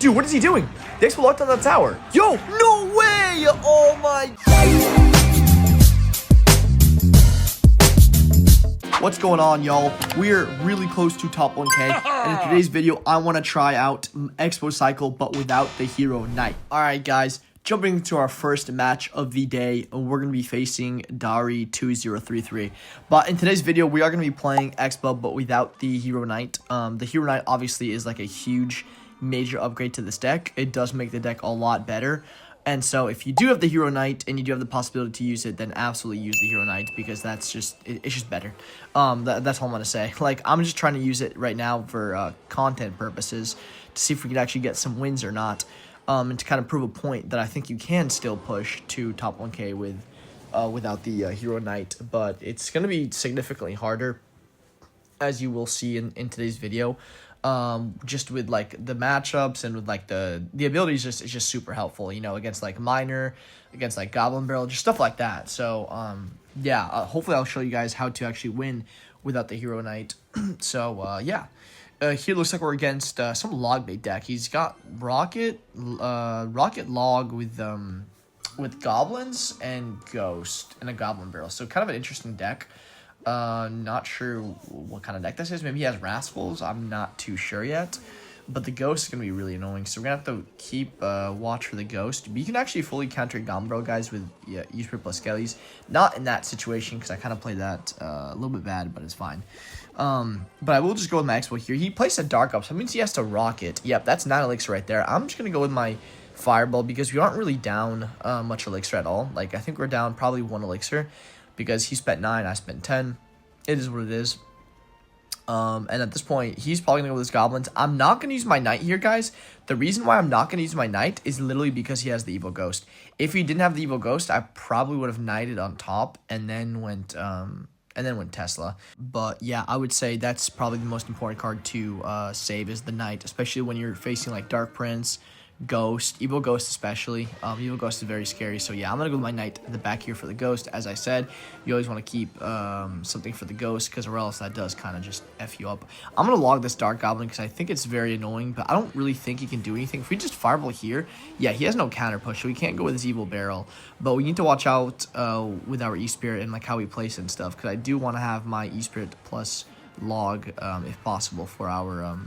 Dude, what is he doing? The Expo locked on that tower. Yo, no way! Oh my... What's going on, y'all? We're really close to top 1K, and in today's video, I want to try out Expo Cycle, but without the Hero Knight. Alright, guys, jumping into our first match of the day, we're going to be facing Dari2033. But in today's video, we are going to be playing Expo, but without the Hero Knight. The Hero Knight obviously is like a huge major upgrade to this deck. It does make the deck a lot better. And so if you do have the Hero Knight and you do have the possibility to use it, then absolutely use the Hero Knight, because that's just, it's just better. That's all I'm going to say. Like, I'm just trying to use it right now for content purposes to see if we can actually get some wins or not. And to kind of prove a point that I think you can still push to top 1K with without the Hero Knight. But it's going to be significantly harder, as you will see in today's video. Just with like the matchups and with like the abilities, it's just super helpful, you know, against like Miner, against like Goblin Barrel, just stuff like that. So yeah, hopefully I'll show you guys how to actually win without the Hero Knight. So yeah, here looks like we're against some log bait deck. He's got Rocket Log with Goblins and Ghost and a Goblin Barrel, so kind of an interesting deck. Not sure what kind of deck this is. Maybe he has Rascals. I'm not too sure yet. But the Ghost is going to be really annoying. So we're going to have to keep watch for the Ghost. But you can actually fully counter Gombro, guys, with Usprit plus Skellies. Not in that situation, because I kind of played that a little bit bad, but it's fine. But I will just go with my Expo here. He placed a Dark Up, so that means he has to Rocket. Yep, that's 9 Elixir right there. I'm just going to go with my Fireball, because we aren't really down much Elixir at all. Like, I think we're down probably 1 Elixir, because he spent 9, I spent 10. It is what it is. And at this point, he's probably going to go with his Goblins. I'm not going to use my Knight here, guys. The reason why I'm not going to use my Knight is literally because he has the Evil Ghost. If he didn't have the Evil Ghost, I probably would have Knighted on top and then went Tesla. But yeah, I would say that's probably the most important card to save is the Knight, especially when you're facing like Dark Prince, Ghost, Evil Ghost especially. Evil Ghost is very scary, so yeah, I'm gonna go with my Knight in the back here for the Ghost. As I said, you always want to keep something for the Ghost, because or else that does kind of just F you up. I'm gonna log this Dark Goblin because I think it's very annoying, but I don't really think he can do anything. If we just Fireball here, yeah, he has no counter push, so we can't go with his Evil Barrel. But we need to watch out with our E-Spirit and like how we place it and stuff, because I do want to have my E-Spirit plus log if possible for our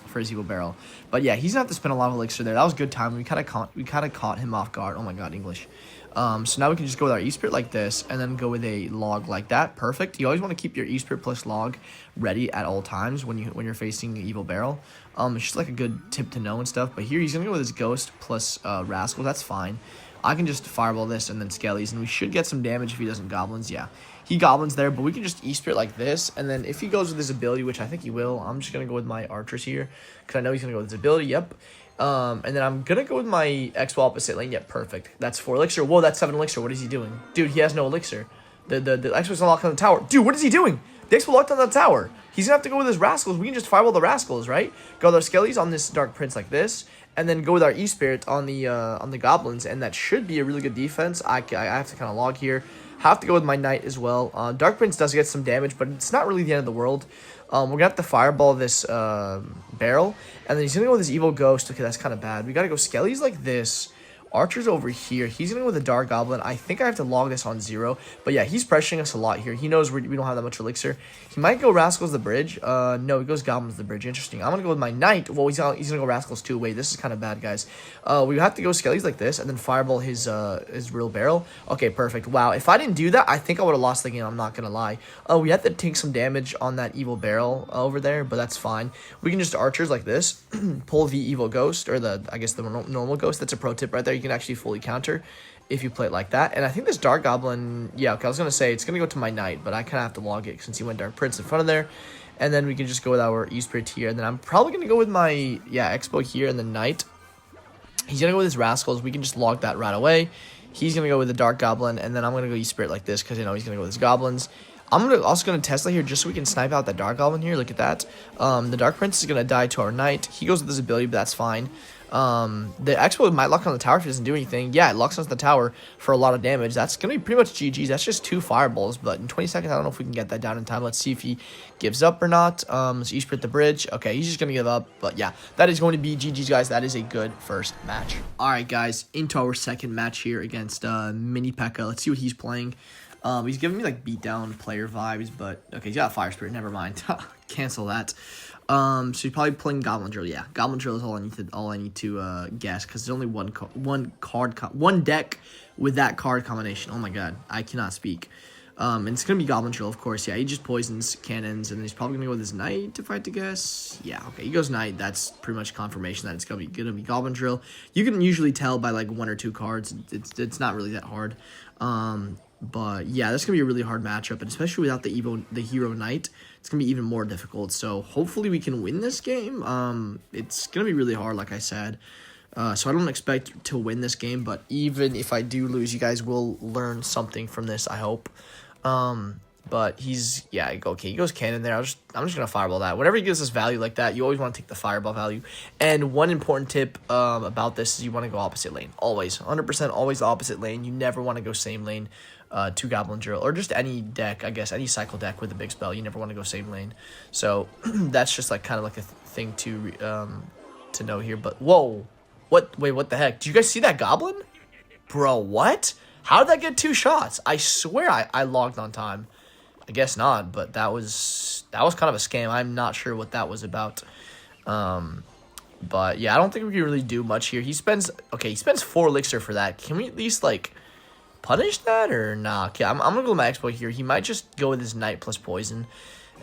for his Evil Barrel. But yeah, he's gonna have to spend a lot of Elixir there. That was good time. We kind of caught him off guard. Oh my god, English. So now we can just go with our E-Spirit like this, and then go with a log like that. Perfect. You always want to keep your E-Spirit plus log ready at all times when you're facing the Evil Barrel. It's just like a good tip to know and stuff. But here he's gonna go with his Ghost plus Rascal. That's fine. I can just Fireball this and then Skellies, and we should get some damage if he doesn't Goblins. Yeah, he Goblins there, but we can just E-Spirit like this, and then if he goes with his ability, which I think he will, I'm just going to go with my Archers here, because I know he's going to go with his ability. Yep. And then I'm going to go with my Expo opposite lane. Yep, perfect. That's 4 Elixir. Whoa, that's 7 Elixir. What is he doing? Dude, he has no Elixir. The Expo's locked on the tower. Dude, what is he doing? The Expo locked on the tower. He's going to have to go with his Rascals. We can just Fireball the Rascals, right? Go with our Skellies on this Dark Prince like this, and then go with our E-Spirit on the Goblins, and that should be a really good defense. I have to kind of log here. Have to go with my Knight as well. Dark Prince does get some damage, but it's not really the end of the world. We're going to have to Fireball this Barrel, and then he's going to go with his Evil Ghost. Okay, that's kind of bad. We got to go Skellies like this. Archer's over here. He's going to go with a Dark Goblin. I think I have to log this on 0. But yeah, he's pressuring us a lot here. He knows we don't have that much Elixir. He might go Rascals the bridge. No, he goes Goblins the bridge. Interesting. I'm going to go with my Knight. Well, he's going to go Rascals too. Wait, this is kind of bad, guys. We have to go Skellies like this and then Fireball his real Barrel. Okay, perfect. Wow, if I didn't do that, I think I would have lost the game. I'm not going to lie. We have to take some damage on that Evil Barrel over there, but that's fine. We can just Archers like this. Pull the Evil Ghost, or I guess the normal Ghost. That's a pro tip right there. You can actually fully counter if you play it like that. And I think this Dark Goblin, yeah, okay, I was going to say it's going to go to my Knight, but I kind of have to log it since he went Dark Prince in front of there. And then we can just go with our E-Spirit here. And then I'm probably going to go with my, yeah, Expo here and the Knight. He's going to go with his Rascals. We can just log that right away. He's going to go with the Dark Goblin, and then I'm going to go E-Spirit like this because, you know, he's going to go with his Goblins. I'm also going to Tesla here just so we can snipe out that Dark Goblin here. Look at that. The Dark Prince is going to die to our Knight. He goes with his ability, but that's fine. The Expo might lock on the tower if it doesn't do anything. Yeah, it locks on the tower for a lot of damage. That's going to be pretty much GG's. That's just 2 fireballs, but in 20 seconds, I don't know if we can get that down in time. Let's see if he gives up or not. So you sprint the bridge. Okay, he's just going to give up, but yeah, that is going to be GG's, guys. That is a good first match. All right, guys, into our second match here against Mini P.E.K.K.A. Let's see what he's playing. He's giving me like beatdown player vibes, but okay, he's got a Fire Spirit. Never mind. Cancel that. So he's probably playing Goblin Drill. Yeah, Goblin Drill is all I need to guess, because there's only one deck with that card combination. Oh my god, I cannot speak. And it's gonna be Goblin Drill, of course. Yeah, he just poisons cannons, and then he's probably gonna go with his Knight, if I had to guess. Yeah, okay, he goes Knight. That's pretty much confirmation that it's gonna be Goblin Drill. You can usually tell by like 1 or 2 cards. It's not really that hard. But yeah, that's gonna be a really hard matchup, and especially without the hero Knight, it's gonna be even more difficult. So hopefully we can win this game. It's gonna be really hard, like I said. So I don't expect to win this game, but even if I do lose, you guys will learn something from this, I hope. But okay, he goes cannon there. I'm just gonna fireball that. Whenever he gives us value like that, you always want to take the fireball value. And one important tip about this is you want to go opposite lane. Always, 100% always the opposite lane. You never want to go same lane to Goblin Drill, or just any deck, I guess, any cycle deck with a big spell. You never want to go same lane. So that's just like kind of like a thing to know here. But whoa, wait, what the heck? Did you guys see that Goblin? Bro, what? How did that get 2 shots? I swear I logged on time. I guess not, but that was kind of a scam. I'm not sure what that was about. But yeah, I don't think we can really do much here. He spends 4 elixir for that. Can we at least like punish that or nah? Okay, I'm gonna go with my Expo here. He might just go with his Knight plus poison,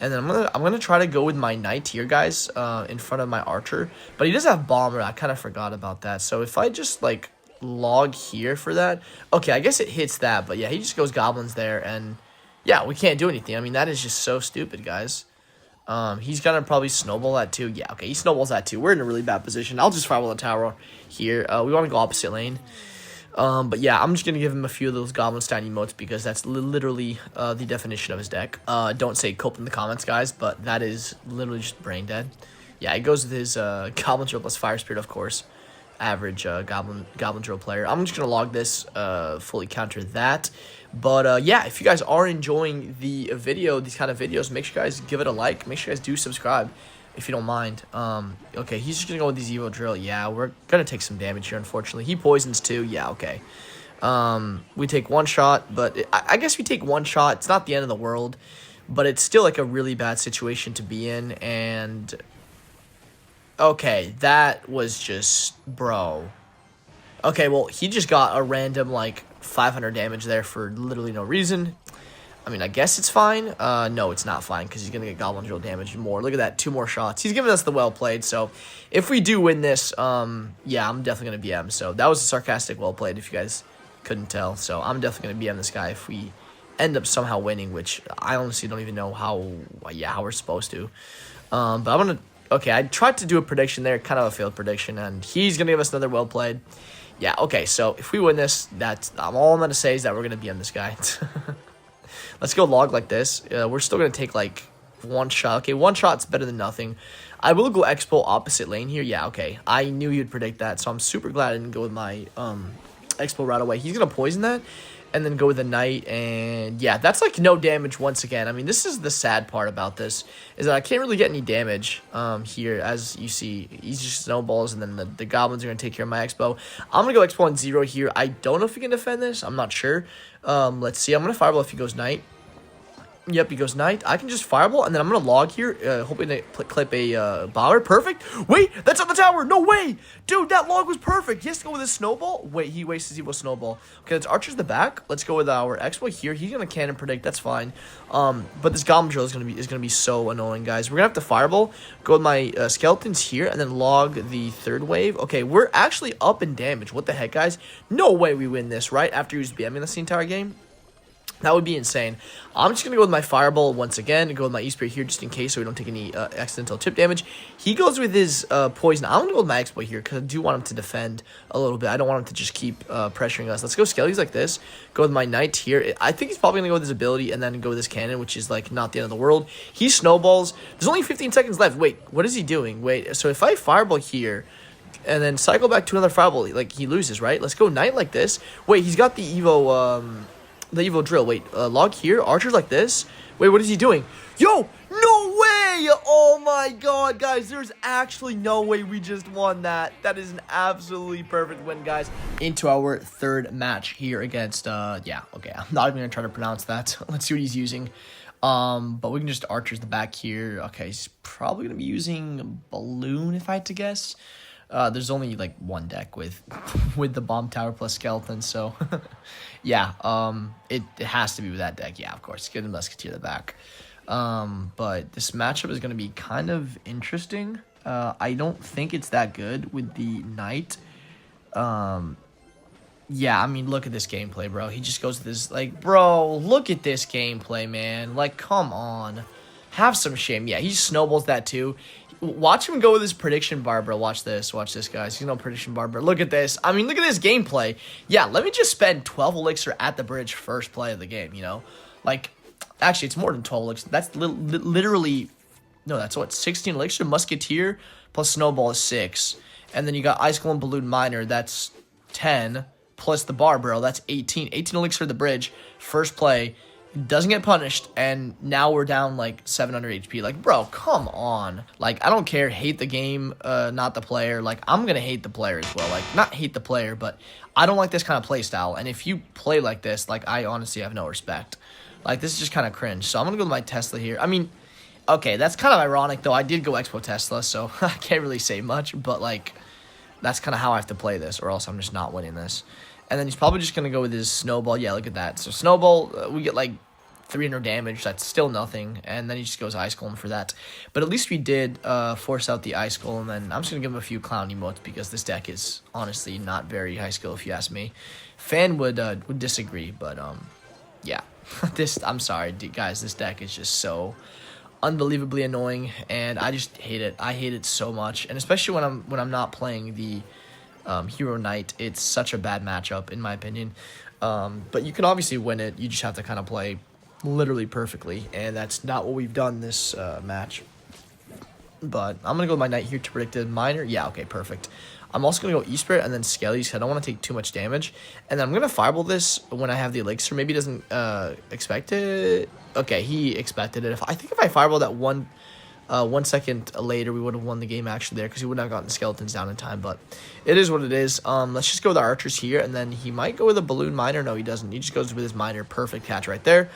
and then I'm gonna try to go with my Knight here, guys, in front of my Archer. But he does have Bomber. I kind of forgot about that. So if I just like log here for that, okay, I guess it hits that. But yeah, he just goes Goblins there, and yeah, we can't do anything. I mean, that is just so stupid, guys. He's gonna probably snowball that too. Yeah, okay, he snowballs that too. We're in a really bad position. I'll just fireball the tower here. We want to go opposite lane. But yeah, I'm just going to give him a few of those Goblin Stein emotes because that's literally the definition of his deck. Don't say cope in the comments, guys, but that is literally just brain dead. Yeah, he goes with his Goblin Drill plus Fire Spirit, of course. Average Goblin Drill player. I'm just going to log this, fully counter that. But yeah, if you guys are enjoying the video, these kind of videos, make sure you guys give it a like. Make sure you guys do subscribe, if you don't mind. Okay, he's just gonna go with these Evo Drill. Yeah, we're gonna take some damage here, unfortunately. He poisons too. Yeah, okay. We take 1 shot, but I guess we take 1 shot. It's not the end of the world, but it's still like a really bad situation to be in. And okay, that was just, bro. Okay, well, he just got a random like 500 damage there for literally no reason. I mean, I guess it's fine. No, it's not fine because he's going to get Goblin Drill damage more. Look at that, 2 more shots. He's giving us the well played. So if we do win this, yeah, I'm definitely going to BM. So that was a sarcastic well played if you guys couldn't tell. So I'm definitely going to BM this guy if we end up somehow winning, which I honestly don't even know how we're supposed to. But I'm going to, okay, I tried to do a prediction there, kind of a failed prediction, and he's going to give us another well played. Yeah, okay, so if we win this, all I'm going to say is that we're going to BM this guy. Let's go log like this. We're still going to take, like, 1 shot. Okay, 1 shot's better than nothing. I will go Expo opposite lane here. Yeah, okay. I knew you'd predict that, so I'm super glad I didn't go with my Expo right away. He's going to poison that and then go with the Knight. And, yeah, that's, like, no damage once again. I mean, this is the sad part about this, is that I can't really get any damage here. As you see, he's just snowballs, and then the Goblins are going to take care of my Expo. I'm going to go Expo on 0 here. I don't know if he can defend this. I'm not sure. Let's see. I'm going to fireball if he goes Knight. Yep, he goes Knight. I can just fireball, and then I'm going to log here, hoping to clip a Bomber. Perfect. Wait, that's on the tower. No way. Dude, that log was perfect. He has to go with his Snowball. Wait, he wastes his Evo Snowball. Okay, that's Archer's the back. Let's go with our Expo here. He's going to cannon predict. That's fine. But this Goblin Drill is going to be so annoying, guys. We're going to have to fireball, go with my Skeletons here, and then log the 3rd wave. Okay, we're actually up in damage. What the heck, guys? No way we win this, right? After he was BMing this entire game. That would be insane. I'm just going to go with my Fireball once again and go with my E-Spirit here just in case so we don't take any accidental chip damage. He goes with his Poison. I'm going to go with my Exploit here because I do want him to defend a little bit. I don't want him to just keep pressuring us. Let's go Skellies like this. Go with my Knight here. I think he's probably going to go with his ability and then go with his Cannon, which is like not the end of the world. He snowballs. There's only 15 seconds left. Wait, what is he doing? Wait, so if I Fireball here... and then cycle back to another fireball. Like, he loses, right? Let's go knight like this. Wait, he's got the Evo drill. Wait, log here, archers like this. Wait, what is he doing? Yo, no way! Oh my god, guys, there's actually no way we just won that. That is an absolutely perfect win, guys. Into our third match here against, yeah, okay, I'm not even gonna try to pronounce that. Let's see what he's using. But we can just archers the back here. Okay, he's probably gonna be using balloon if I had to guess. There's only like one deck with the bomb tower plus skeleton, so yeah, it has to be with that deck. Yeah, of course, get the musketeer the back. But this matchup is going to be kind of interesting. I don't think it's that good with the knight. Yeah, I mean, look at this gameplay, bro. He just goes to this, like, bro, look at this gameplay, man. Like, come on. Have some shame. Yeah, he snowballs that too. Watch him go with his prediction bar, bro. Watch this, guys. He's no prediction bar, bro. Look at this. I mean, look at this gameplay. Yeah, let me just spend 12 elixir at the bridge first play of the game, you know? Like, actually, it's more than 12 elixir. That's literally, no, that's what, 16 elixir? Musketeer plus snowball is 6. And then you got icicle and balloon miner. That's 10. Plus the bar, bro. That's 18. 18 elixir at the bridge. First play. Doesn't get punished, and now we're down like 700 HP. Like, bro, come on. Like, I don't care. Hate the game, not the player. Like, I'm gonna hate the player as well. Like, not hate the player, but I don't like this kind of play style. And if you play like this, like, I honestly have no respect. Like, this is just kind of cringe. So I'm gonna go with my Tesla here. I mean, okay, that's kind of ironic though. I did go Expo Tesla, so I can't really say much. But like, that's kind of how I have to play this, or else I'm just not winning this. And then he's probably just gonna go with his snowball. Yeah, look at that. So snowball, we get like 300 damage. That's still nothing. And then he just goes Ice Golem for that. But at least we did force out the Ice Golem. And then I'm just going to give him a few clown emotes because this deck is honestly not very high skill if you ask me. Fan would disagree. But yeah. I'm sorry, guys. This deck is just so unbelievably annoying. And I just hate it. I hate it so much. And especially when I'm not playing the Hero Knight. It's such a bad matchup in my opinion. But you can obviously win it. You just have to kind of play literally perfectly, and that's not what we've done this match. But I'm gonna go with my knight here to predict a miner. Yeah, okay, perfect. I'm also gonna go E-Spirit and then Skelly, because I don't want to take too much damage. And then I'm gonna fireball this when I have the elixir. Maybe he doesn't expect it. Okay, he expected it. I think if I fireball that 1 second later, we would have won the game actually there, because he wouldn't have gotten skeletons down in time. But it is what it is. Let's just go with the archers here, and then he might go with a balloon miner. No, he doesn't. He just goes with his miner. Perfect catch right there.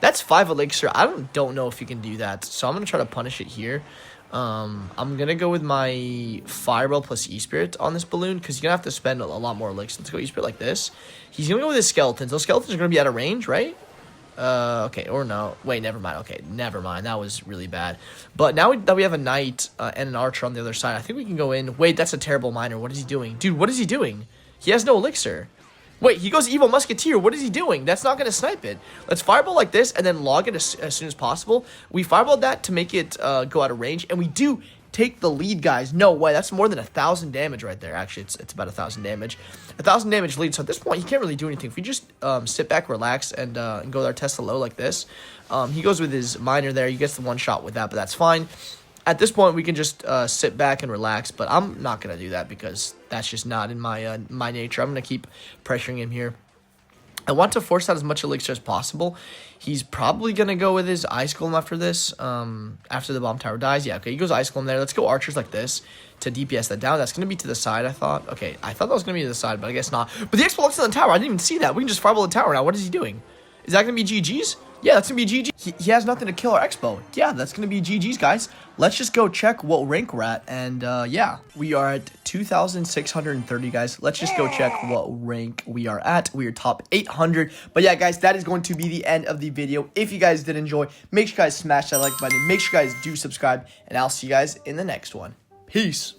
That's 5 elixir. I don't know if you can do that, so I'm gonna try to punish it here. I'm gonna go with my fireball plus E-Spirit on this balloon, because you're gonna have to spend a lot more elixir. Let's go E-Spirit like this. He's gonna go with his skeletons. Those skeletons are gonna be out of range, right? Okay, or no. Wait, never mind. Okay, never mind. That was really bad. But now that we have a knight and an archer on the other side, I think we can go in. Wait, that's a terrible miner. What is he doing? Dude, what is he doing? He has no elixir. Wait, he goes Evo Musketeer. What is he doing? That's not going to snipe it. Let's fireball like this and then log it as soon as possible. We fireballed that to make it go out of range, and we do take the lead, guys. No way. That's more than 1,000 damage right there. Actually, it's about 1,000 damage. 1,000 damage lead. So at this point, he can't really do anything. If we just sit back, relax, and go with our Tesla low like this, he goes with his miner there. He gets the one shot with that, but that's fine. At this point, we can just sit back and relax, but I'm not going to do that because that's just not in my my nature. I'm going to keep pressuring him here. I want to force out as much elixir as possible. He's probably going to go with his Ice Golem after this, after the bomb tower dies. Yeah, okay, he goes Ice Golem there. Let's go archers like this to DPS that down. That's going to be to the side, I thought. Okay, I thought that was going to be to the side, but I guess not. But the Expo looks on the tower. I didn't even see that. We can just fireball the tower now. What is he doing? Is that going to be GG's? Yeah, that's going to be GG. He has nothing to kill our Expo. Yeah, that's going to be GG's, guys. Let's just go check what rank we're at. And, yeah, we are at 2,630, guys. Let's just go check what rank we are at. We are top 800. But, yeah, guys, that is going to be the end of the video. If you guys did enjoy, make sure you guys smash that like button. Make sure you guys do subscribe. And I'll see you guys in the next one. Peace.